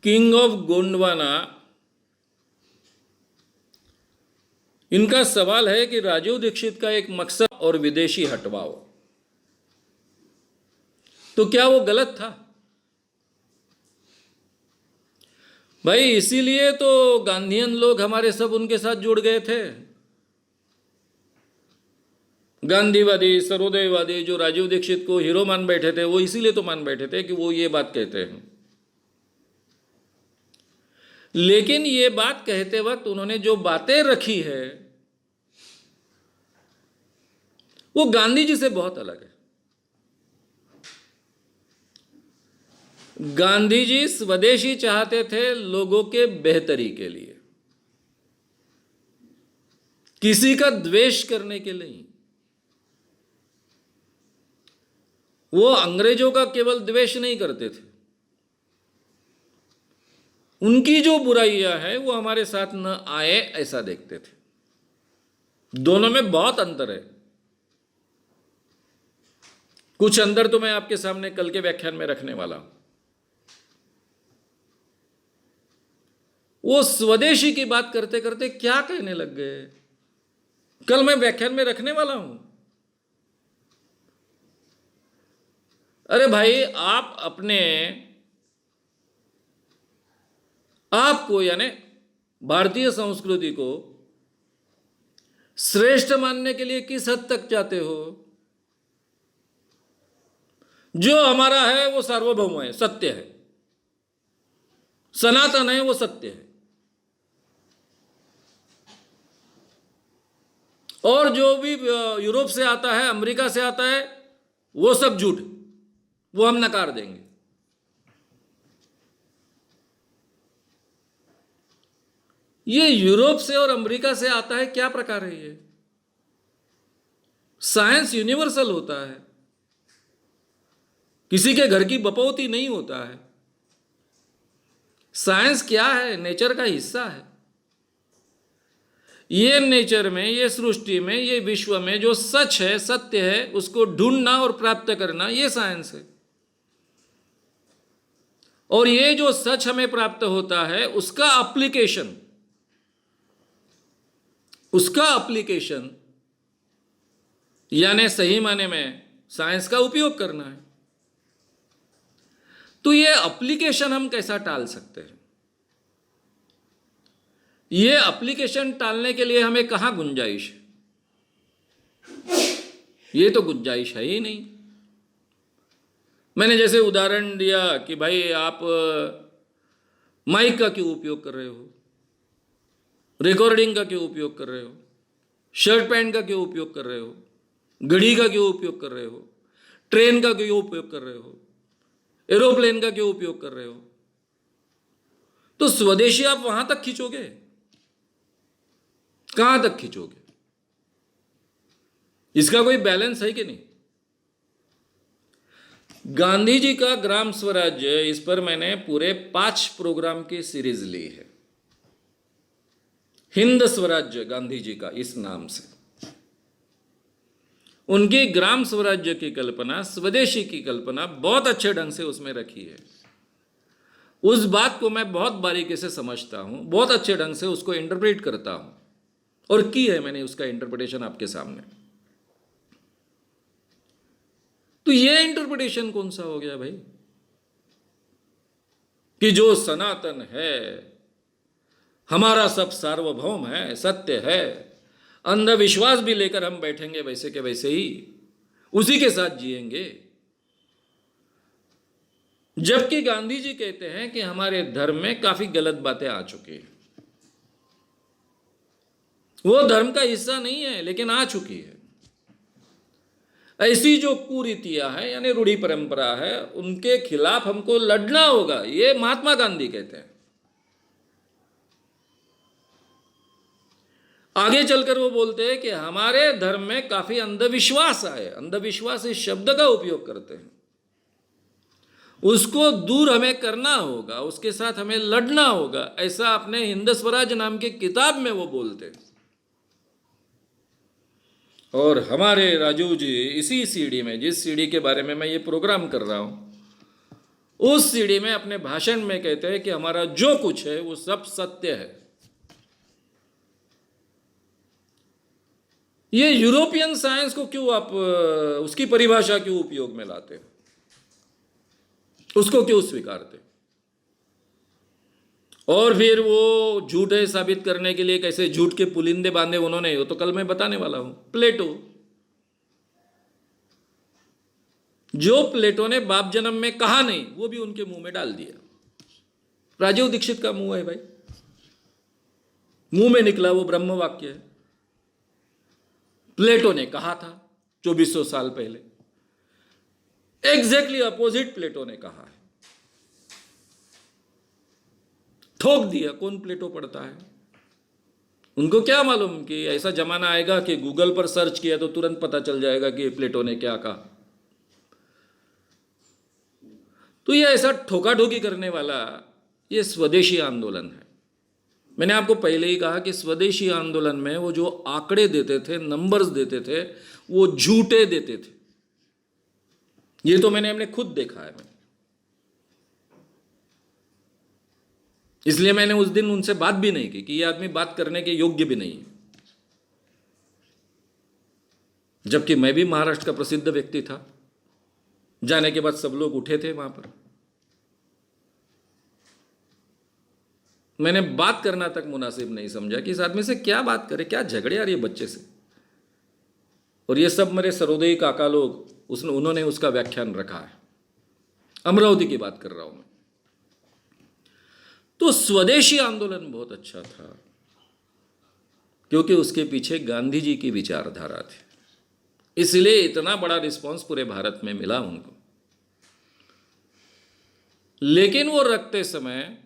King of Gondwana, इनका सवाल है कि राजीव दीक्षित का एक मकसद और विदेशी हटवाओ, तो क्या वो गलत था? भाई इसीलिए तो गांधीयन लोग हमारे सब उनके साथ जुड़ गए थे। गांधीवादी, सर्वोदयवादी जो राजीव दीक्षित को हीरो मान बैठे थे, वो इसीलिए तो मान बैठे थे कि वो ये बात कहते हैं। लेकिन ये बात कहते वक्त उन्होंने जो बातें रखी है वो गांधी जी से बहुत अलग है। गांधी जी स्वदेशी चाहते थे लोगों के बेहतरी के लिए, किसी का द्वेष करने के लिए। वो अंग्रेजों का केवल द्वेष नहीं करते थे, उनकी जो बुराइयां हैं वो हमारे साथ न आए ऐसा देखते थे। दोनों में बहुत अंतर है। कुछ अंतर तो मैं आपके सामने कल के व्याख्यान में रखने वाला हूं। वो स्वदेशी की बात करते करते क्या कहने लग गए, कल मैं व्याख्यान में रखने वाला हूं। अरे भाई, आप अपने आपको यानी भारतीय संस्कृति को श्रेष्ठ मानने के लिए किस हद तक चाहते हो? जो हमारा है वो सार्वभौम है, सत्य है, सनातन है, वो सत्य है। और जो भी यूरोप से आता है, अमेरिका से आता है, वो सब झूठ, वो हम नकार देंगे। ये यूरोप से और अमेरिका से आता है, क्या प्रकार है ये? साइंस यूनिवर्सल होता है, किसी के घर की बपौती नहीं होता है। साइंस क्या है? नेचर का हिस्सा है। ये नेचर में, ये सृष्टि में, ये विश्व में जो सच है, सत्य है, उसको ढूंढना और प्राप्त करना, ये साइंस है। और ये जो सच हमें प्राप्त होता है उसका एप्लीकेशन यानी सही माने में साइंस का उपयोग करना है। तो ये एप्लीकेशन हम कैसा टाल सकते हैं? ये एप्लीकेशन टालने के लिए हमें कहां गुंजाइश है? ये तो गुंजाइश है ही नहीं। मैंने जैसे उदाहरण दिया कि भाई आप माइक का क्यों उपयोग कर रहे हो, रिकॉर्डिंग का क्यों उपयोग कर रहे हो, शर्ट पैंट का क्यों उपयोग कर रहे हो, घड़ी का क्यों उपयोग कर रहे हो, ट्रेन का क्यों उपयोग कर रहे हो, एरोप्लेन का क्यों उपयोग कर रहे हो? तो स्वदेशी आप वहां तक खींचोगे, कहां तक खींचोगे? इसका कोई बैलेंस है कि नहीं? गांधी जी का ग्राम स्वराज्य, इस पर मैंने पूरे 5 प्रोग्राम की सीरीज ली है। हिंद स्वराज्य गांधी जी का इस नाम से। उनकी ग्राम स्वराज्य की कल्पना, स्वदेशी की कल्पना बहुत अच्छे ढंग से उसमें रखी है। उस बात को मैं बहुत बारीकी से समझता हूं, बहुत अच्छे ढंग से उसको इंटरप्रेट करता हूं, और की है मैंने उसका इंटरप्रिटेशन आपके सामने। तो ये इंटरप्रिटेशन कौन सा हो गया भाई कि जो सनातन है, हमारा सब सार्वभौम है, सत्य है, अंधविश्वास भी लेकर हम बैठेंगे वैसे के वैसे ही, उसी के साथ जिएंगे। जबकि गांधी जी कहते हैं कि हमारे धर्म में काफी गलत बातें आ चुकी हैं। वो धर्म का हिस्सा नहीं है लेकिन आ चुकी है। ऐसी जो कुरीतियां हैं यानी रूढ़ी परंपरा है, उनके खिलाफ हमको लड़ना होगा, ये महात्मा गांधी कहते हैं। आगे चलकर वो बोलते हैं कि हमारे धर्म में काफी अंधविश्वास आए, अंधविश्वास इस शब्द का उपयोग करते हैं, उसको दूर हमें करना होगा, उसके साथ हमें लड़ना होगा, ऐसा अपने हिंद स्वराज नाम की किताब में वो बोलते हैं। और हमारे राजू जी इसी सीडी में, जिस सीडी के बारे में मैं ये प्रोग्राम कर रहा हूँ, उस सीडी में अपने भाषण में कहते हैं कि हमारा जो कुछ है वो सब सत्य है। ये यूरोपियन साइंस को क्यों आप उसकी परिभाषा क्यों उपयोग में लाते हो, उसको क्यों स्वीकारते? और फिर वो झूठे साबित करने के लिए कैसे झूठ के पुलिंदे बांधे उन्होंने, वो तो कल मैं बताने वाला हूं। प्लेटो, जो प्लेटो ने बाप जन्म में कहा नहीं वो भी उनके मुंह में डाल दिया। राजीव दीक्षित का मुंह है भाई, मुंह में निकला वो ब्रह्म वाक्य है। प्लेटो ने कहा था 2400 साल पहले, एग्जैक्टली अपोजिट प्लेटो ने कहा है, ठोक दिया। कौन प्लेटो पढ़ता है? उनको क्या मालूम कि ऐसा जमाना आएगा कि गूगल पर सर्च किया तो तुरंत पता चल जाएगा कि प्लेटो ने क्या कहा। तो ये ऐसा ठोका ठोकी करने वाला ये स्वदेशी आंदोलन है। मैंने आपको पहले ही कहा कि स्वदेशी आंदोलन में वो जो आंकड़े देते थे, नंबर्स देते थे, वो झूठे देते थे। ये तो मैंने खुद देखा है। इसलिए मैंने उस दिन उनसे बात भी नहीं की कि ये आदमी बात करने के योग्य भी नहीं है। जबकि मैं भी महाराष्ट्र का प्रसिद्ध व्यक्ति था। जाने के बाद सब लोग उठे थे वहां पर। मैंने बात करना तक मुनासिब नहीं समझा कि इस आदमी से क्या बात करे, क्या झगड़े यार ये बच्चे से। और ये सब मेरे सरोदयी काका लोग उन्होंने उसका व्याख्यान रखा है। अमरावती की बात कर रहा हूं मैं। तो स्वदेशी आंदोलन बहुत अच्छा था क्योंकि उसके पीछे गांधी जी की विचारधारा थी। इसलिए इतना बड़ा रिस्पांस पूरे भारत में मिला उनको। लेकिन वो रखते समय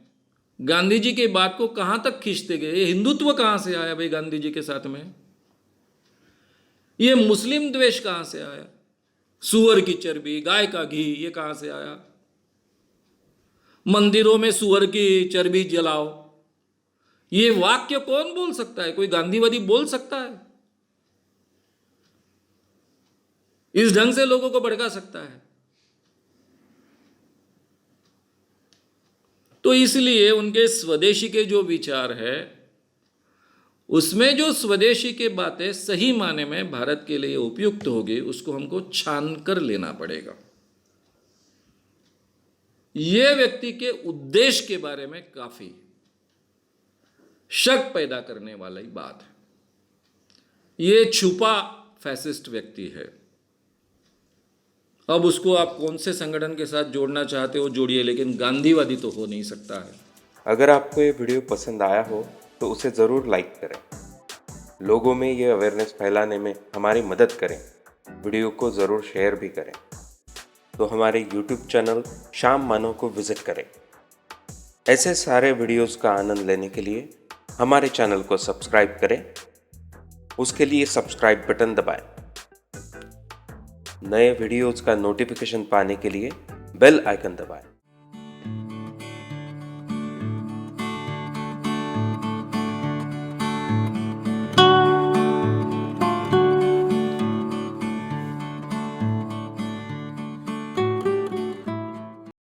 गांधी जी की बात को कहां तक खींचते गए। ये हिंदुत्व कहां से आया भाई गांधी जी के साथ में? ये मुस्लिम द्वेष कहां से आया? सुअर की चर्बी, गाय का घी, ये कहां से आया? मंदिरों में सुअर की चर्बी जलाओ, ये वाक्य कौन बोल सकता है? कोई गांधीवादी बोल सकता है? इस ढंग से लोगों को भड़का सकता है? तो इसलिए उनके स्वदेशी के जो विचार है, उसमें जो स्वदेशी की बातें सही माने में भारत के लिए उपयुक्त होगी, उसको हमको छान कर लेना पड़ेगा। यह व्यक्ति के उद्देश्य के बारे में काफी शक पैदा करने वाली बात है। यह छुपा फैसिस्ट व्यक्ति है। अब उसको आप कौन से संगठन के साथ जोड़ना चाहते हो जोड़िए, लेकिन गांधीवादी तो हो नहीं सकता है। अगर आपको ये वीडियो पसंद आया हो तो उसे ज़रूर लाइक करें, लोगों में ये अवेयरनेस फैलाने में हमारी मदद करें। वीडियो को ज़रूर शेयर भी करें। तो हमारे YouTube चैनल श्याम मानव को विज़िट करें। ऐसे सारे वीडियोस का आनंद लेने के लिए हमारे चैनल को सब्सक्राइब करें। उसके लिए सब्सक्राइब बटन दबाएं। नए वीडियोस का नोटिफिकेशन पाने के लिए बेल आइकन दबाएं।